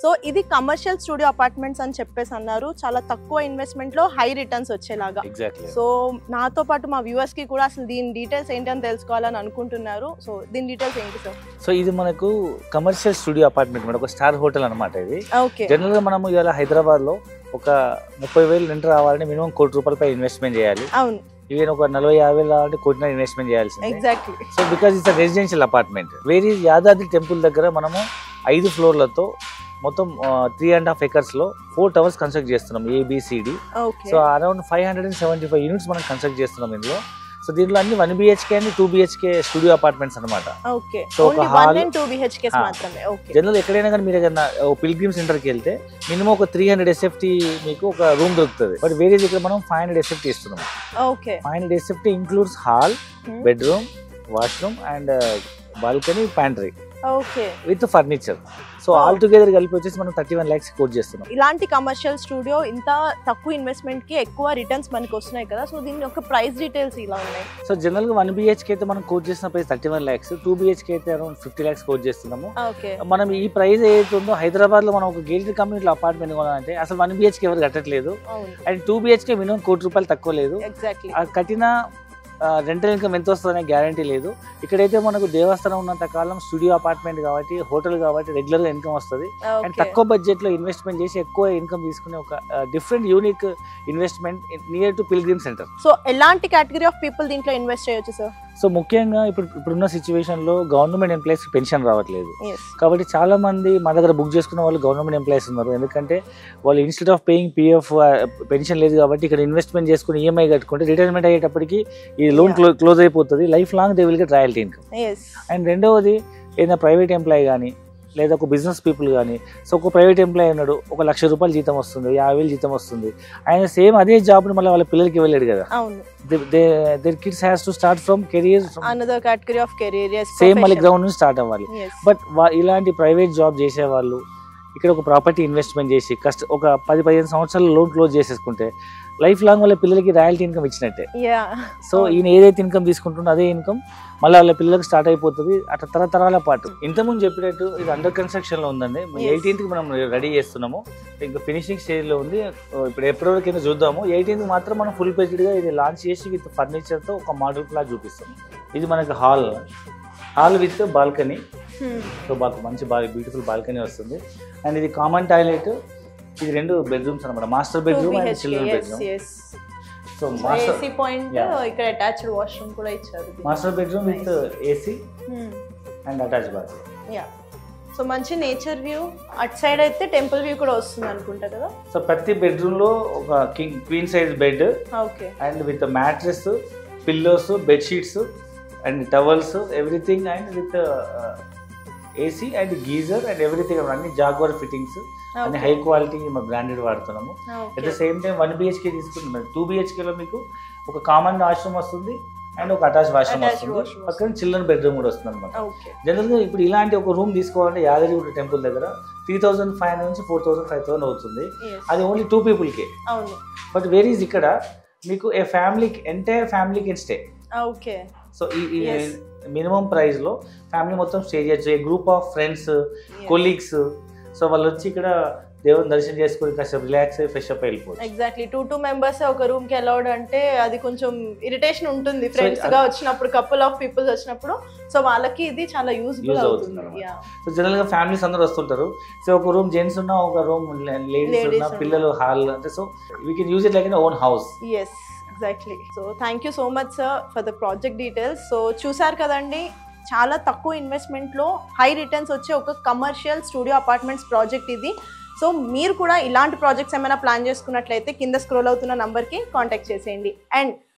So ఇది commercial studio apartments అని చెప్పేసి అన్నారు, చాలా తక్కువ ఇన్వెస్ట్మెంట్ లో హై రిటర్న్స్ వచ్చేలాగా. సో నాతో పాటు మా వ్యూవర్స్ కి కూడా అసలు దీని డీటెయిల్స్ ఏంటని తెలుసుకోవాలని అనుకుంటున్నారు. సో దీని డీటెయిల్స్ ఏంటి సార్? సో ఇది మనకు కమర్షియల్ స్టూడియో అపార్ట్మెంట్ మేడం, ఒక స్టార్ హోటల్ అనమాట ఇది. జనరల్ గా మనము ఇవాళ హైదరాబాద్ లో ఒక 30,000 రెంట్ రావాలంటే మినిమం ₹1,00,00,000 ఇన్వెస్ట్మెంట్ చేయాలి. అవును, ఈవెన్ ఒక 40,000-50,000 రావాలంటే ₹1,00,00,000 ఇన్వెస్ట్మెంట్ చేయాల్సింది. Exactly. So because it's residential apartment. వేరే యాదాద్రి టెంపుల్ దగ్గర మనము 5 ఫ్లోర్లతో మొత్తం 3.5 acres లో 4 towers కన్స్ట్రక్ట్ చేస్తున్నాం, ABCD. సో అరౌండ్ 575 యూనిట్స్ మనం కన్స్ట్రక్ట్ చేస్తున్నాం ఇందులో. సో దీంట్లో అన్ని 1 BHK and 2 BHK studio apartments అనమాట. సో ఒక హాల్ 2 BHKs మాత్రమే. జనరల్ ఎక్కడైనా కానీ మీరు ఏదైనా పిల్గ్రిమ్ సెంటర్కి వెళ్తే మినిమం ఒక 300 SFT మీకు ఒక రూమ్ దొరుకుతుంది. బట్ వేరే ఇక్కడ మనం 500 SFT ఇస్తున్నాం. 500 SFT includes hall, bedroom, washroom and balcony, pantry with furniture. So all together కలిపి వచ్చేసి మనం 31 lakhs కోట్ చేస్తున్నాం. ఇలాంటి కమర్షియల్ స్టూడియో ఇంత తక్కువ ఇన్వెస్ట్మెంట్ కి ఎక్కువ రిటర్న్స్ మనకి వస్తున్నాయి కదా, సో దీని యొక్క ప్రైస్ డీటెయిల్స్ ఇలా ఉన్నాయి. సో జనరల్ గా 1 BHK అయితే మనం కోట్ చేసిన ప్రైస్ 31 lakhs, 2 BHK అయితే అరౌండ్ 50 lakhs కోట్ చేస్తున్నాము. మనం ఈ ప్రైస్ ఏదైతే ఉందో హైదరాబాద్ లో మనం ఒక గేటెడ్ కమ్యూనిటీలో అపార్ట్మెంట్ కొనాలంటే అసలు 1 BHK ఎవరు కట్టట్లేదు. అండ్ 2 BHK మినిమం ₹1,00,00,000 తక్కువ లేదు. కట్టిన రెంటల్ ఇన్కమ్ ఎంత వస్తుందనే గ్యారంటీ లేదు. ఇక్కడైతే మనకు దేవస్థానం ఉన్నంత కాలం స్టూడియో అపార్ట్మెంట్ కాబట్టి, హోటల్ కాబట్టి రెగ్యులర్ గా ఇన్కమ్ వస్తుంది. అండ్ తక్కువ బడ్జెట్ లో ఇన్వెస్ట్మెంట్ చేసి ఎక్కువ ఇన్కమ్ తీసుకునే ఒక different unique investment near to pilgrim centre. So ఎలాంటి కేటగిరీ ఆఫ్ పీపుల్ దీంట్లో ఇన్వెస్ట్ చేయొచ్చు సార్? సో ముఖ్యంగా ఇప్పుడున్న సిచ్యువేషన్ లో గవర్నమెంట్ ఎంప్లాయీస్ పెన్షన్ రావట్లేదు కాబట్టి చాలా మంది మా దగ్గర బుక్ చేసుకున్న వాళ్ళు గవర్నమెంట్ ఎంప్లాయీస్ ఉన్నారు. ఎందుకంటే వాళ్ళు instead of paying PF pension లేదు కాబట్టి ఇక్కడ ఇన్వెస్ట్మెంట్ చేసుకుని EMI కట్టుకుంటే రిటైర్మెంట్ అయ్యేటప్పటికి ఈ లోన్ క్లోజ్ అయిపోతుంది. Life long they will get royalty income. And రెండవది ఏదైనా ప్రైవేట్ ఎంప్లాయీ కానీ లేదా ఒక బిజినెస్ పీపుల్ కానీ, సో ఒక ప్రైవేట్ ఎంప్లాయీ ఉన్నాడు, ఒక ₹1,00,000 జీతం వస్తుంది, 50,000 జీతం వస్తుంది, ఆయన సేమ్ అదే జాబ్ని మళ్ళీ వాళ్ళ పిల్లలకి ఇవ్వలేడు కదా. Their kids has to start from career, another category of career, same మళ్ళీ గ్రౌండ్ నుంచి స్టార్ట్ అవ్వాలి. బట్ ఇలాంటి ప్రైవేట్ జాబ్ చేసే వాళ్ళు ఇక్కడ ఒక ప్రాపర్టీ ఇన్వెస్ట్మెంట్ చేసి ఒక 10-15 సంవత్సరాలు లోన్ క్లోజ్ చేసేసుకుంటే లైఫ్ లాంగ్ వాళ్ళ పిల్లలకి రాయల్టీ ఇన్కమ్ ఇచ్చినట్టే. సో ఈయన ఏదైతే ఇన్కమ్ తీసుకుంటుందో అదే ఇన్కమ్ మళ్ళీ వాళ్ళ పిల్లలకు స్టార్ట్ అయిపోతుంది అట్లా తరతరాల పాటు. ఇంతకుముందు చెప్పినట్టు ఇది అండర్ కన్స్ట్రక్షన్ లో ఉందండి. 18th మనం రెడీ చేస్తున్నాము, ఇంకా ఫినిషింగ్ స్టేజ్ లో ఉంది. ఇప్పుడు ఎప్పటివరకు కింద చూద్దాము. 18th మాత్రం మనం ఫుల్ ప్లేటెడ్ గా ఇది లాంచ్ చేసి విత్ ఫర్నిచర్ తో ఒక మోడల్ ప్లాట్ చూపిస్తాం. ఇది మనకి హాల్ విత్ బాల్కనీ. సో మంచి బ్యూటిఫుల్ బాల్కనీ వస్తుంది. అండ్ ఇది కామన్ టాయిలెట్. ఇది 2 బెడ్రూమ్స్ అనమాట, master bedroom and children bedroom. So master bedroom with AC and attach bathroom. So మంచి నేచర్ వ్యూ, అటు సైడ్ అయితే టెంపుల్ వ్యూ కూడా వస్తుంది అనుకుంటా కదా. సో ప్రతి బెడ్రూమ్ లో ఒక queen size bed and with mattress, pillows, bedsheets and towels, everything and with AC and geyser and everything. అన్ని జాగ్వార్ ఫిట్టింగ్స్ అన్ని హై క్వాలిటీ బ్రాండెడ్ వాడుతున్నాము. At the same time 1 BHK తీసుకుంటున్నాం. 2 BHK లో మీకు ఒక కామన్ వాష్రూమ్ వస్తుంది and ఒక attach washroom వస్తుంది. పక్కన చిల్డ్రన్ బెడ్రూమ్ కూడా వస్తుంది అనమాట. జనరల్ గా ఇప్పుడు ఇలాంటి ఒక రూమ్ తీసుకోవాలంటే యాదగిరిగుట్ట టెంపుల్ దగ్గర 3,500 నుంచి 4,000, 5,000 అవుతుంది. అది ఓన్లీ 2 people కే. బట్ వేరీస్ ఇక్కడ మీకు entire family can stay. So ఈ మినిమం ప్రైస్ లో ఫ్యామిలీ మొత్తం స్టే చేయొచ్చు. A group of friends, colleagues, so వాళ్ళు వచ్చి ఇక్కడ దేవుని దర్శనం చేసుకుని కాసేపు రిలాక్స్ అయ్యి ఫ్రెష్ అప్ అయిపోవచ్చు. ఎగ్జాక్ట్లీ. 2 members ఒక రూమ్ కి అలౌడ్ అంటే అది కొంచెం ఇరిటేషన్ ఉంటుంది ఫ్రెండ్స్ గా వచ్చినప్పుడు, కపుల్ ఆఫ్ పీపుల్స్ వచ్చినప్పుడు. సో వాళ్ళకి ఇది చాలా యూజ్ఫుల్ అవుతుంది. సో జనరల్ గా ఫ్యామిలీస్ అందరూ వస్తుంటారు. సో ఒక రూమ్ జెంట్స్ ఉన్నా, ఒక రూమ్ లేడీస్ ఉన్నా, పిల్లలు హాల్ అంటే, so we can use it like in own house. Exactly. So thank you so much sir for the project details. So చూసారు కదండి, చాలా తక్కువ ఇన్వెస్ట్మెంట్లో హై రిటర్న్స్ వచ్చే ఒక కమర్షియల్ స్టూడియో అపార్ట్మెంట్స్ ప్రాజెక్ట్ ఇది. సో మీరు కూడా ఇలాంటి ప్రాజెక్ట్స్ ఏమైనా ప్లాన్ చేసుకున్నట్లయితే కింద స్క్రోల్ అవుతున్న నంబర్కి కాంటాక్ట్ చేసేయండి. అండ్